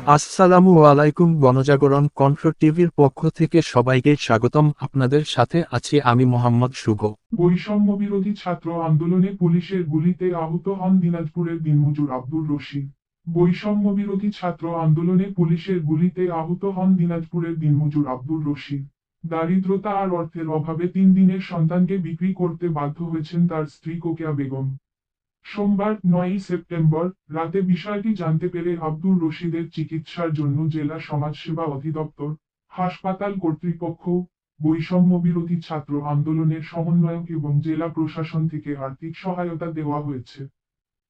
আসসালামু আলাইকুম। গণজাগরণ কণ্ঠ টিভির পক্ষ থেকে সবাইকে স্বাগতম। আপনাদের সাথে আছি আমি মোহাম্মদ শুভ। বৈষম্য বিরোধী ছাত্র আন্দোলনে পুলিশের গুলিতে আহত হন দিনাজপুরের দিনমজুর আব্দুর রশিদ। বৈষম্য বিরোধী ছাত্র আন্দোলনে পুলিশের গুলিতে আহত হন দিনাজপুরের দিনমজুর আব্দুর রশিদ। দারিদ্রতা আর অর্থের অভাবে 3 দিনের সন্তানকে বিক্রি করতে বাধ্য হয়েছেন তার স্ত্রী কোকেয়া বেগম। সোমবার 9ই সেপ্টেম্বর রাতে বিষয়টি জানতে পেরে আব্দুর রশিদের চিকিৎসার জন্য জেলা সমাজসেবা অধিদপ্তর, হাসপাতাল কর্তৃপক্ষ, বৈষম্য বিরোধী ছাত্র আন্দোলনের সমন্বয়ক এবং জেলা প্রশাসন থেকে আর্থিক সহায়তা দেওয়া হয়েছে।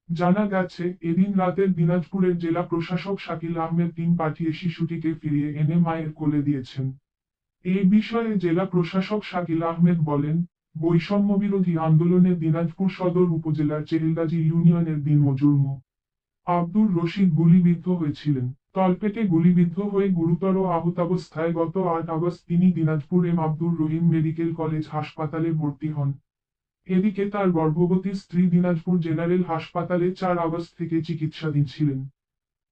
জানা গেছে, এদিন রাতের দিনাজপুরের জেলা প্রশাসক শাকিল আহমেদ টিম পাঠিয়ে শিশুটিকে ফিরিয়ে এনে মায়ের কোলে দিয়েছেন। এই বিষয়ে জেলা প্রশাসক শাকিল আহমেদ বলেন, বৈষম্য বিরোধী আন্দোলনে দিনাজপুর সদর উপজেলার চেহেলগাজী ইউনিয়নের দিনমজুর মো. আব্দুর রশিদ গুলিবিদ্ধ হয়েছিলেন। তলপেটে গুলিবিদ্ধ হয়ে গুরুতর আহতাবস্থায় গত 8 আগস্ট তিনি Dinajpur M Abdur Rahim medical college হাসপাতালে ভর্তি হন। এদিকে তার গর্ভবতী স্ত্রী দিনাজপুর জেনারেল হাসপাতালে 4 আগস্ট থেকে চিকিৎসাধীন ছিলেন।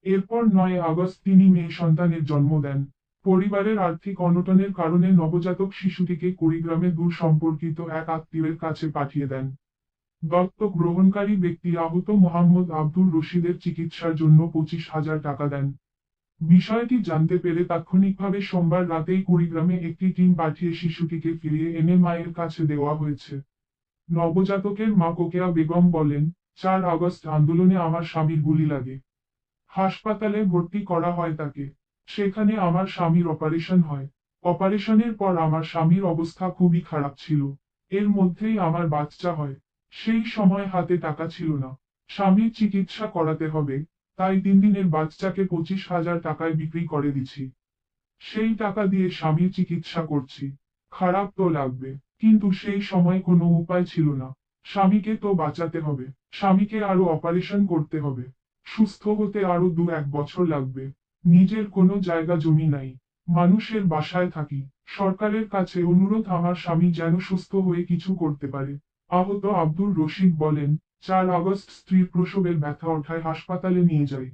এরপর 9 আগস্ট তিনি মেয়ে সন্তানের জন্ম দেন। পরিবারের আর্থিক অনটনের কারণে নবজাতক শিশুটিকে কুড়িগ্রামে দূর সম্পর্কিত এক আত্মীয়ের কাছে পাঠিয়ে দেন। দত্তক গ্রহণকারী ব্যক্তি আহত মোহাম্মদ আব্দুর রশিদের চিকিৎসার জন্য 25,000 টাকা দেন। বিষয়টি জানতে পেরে তাৎক্ষণিকভাবে সোমবার রাতেই কুড়িগ্রামে একটি টিম পাঠিয়ে শিশুটিকে ফিরিয়ে এনে মায়ের কাছে দেওয়া হয়েছে। নবজাতকের মা কোকেয়া বেগম বলেন, 4 আগস্ট আন্দোলনে আমার স্বামীর গুলি লাগে। হাসপাতালে ভর্তি করা হয় তাকে। সেখানে আমার স্বামীর অপারেশন হয়। অপারেশনের পর আমার স্বামীর অবস্থা খুবই খারাপ ছিল। এর মধ্যেই আমার বাচ্চা হয়। সেই সময় হাতে টাকা ছিল না। স্বামীর চিকিৎসা করাতে হবে, তাই 3 দিনের বাচ্চাকে 25,000 টাকায় বিক্রি করে দিছি। সেই টাকা দিয়ে স্বামীর চিকিৎসা করছি। খারাপ তো লাগবে, কিন্তু সেই সময় কোনো উপায় ছিল না। স্বামীকে তো বাঁচাতে হবে। স্বামীকে আরো অপারেশন করতে হবে। সুস্থ হতে আরো 2-1 বছর লাগবে। নিজের কোনো জায়গা জমি নাই। মানুষের বাসায় থাকি। সরকারের কাছে অনুরোধ আমার স্বামী যেন সুস্থ হয়ে কিছু করতে পারে। আহত আব্দুর রশিদ বলেন, 4 আগস্ট স্ত্রীর প্রসবের ব্যথা ওঠায় হাসপাতালে নিয়ে যাই।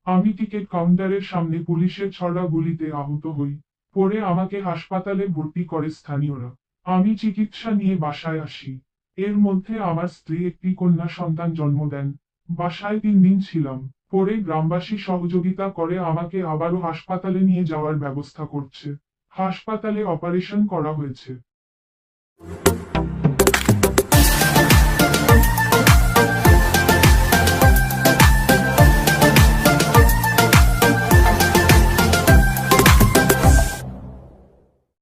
আমি টিকিট কাউন্টারের সামনে পুলিশের ছড়া গুলিতে আহত হই। পরে আমাকে হাসপাতালে ভর্তি করে স্থানীয়রা। আমি চিকিৎসা নিয়ে বাসায় আসি। এর মধ্যে আমার স্ত্রী একটি কন্যা সন্তান জন্ম দেন। বাসায় 3 দিন ছিলাম। পরে গ্রামবাসী সহযোগিতা করে আমাকে আবারও হাসপাতালে নিয়ে যাওয়ার ব্যবস্থা করছে। হাসপাতালে অপারেশন করা হয়েছে।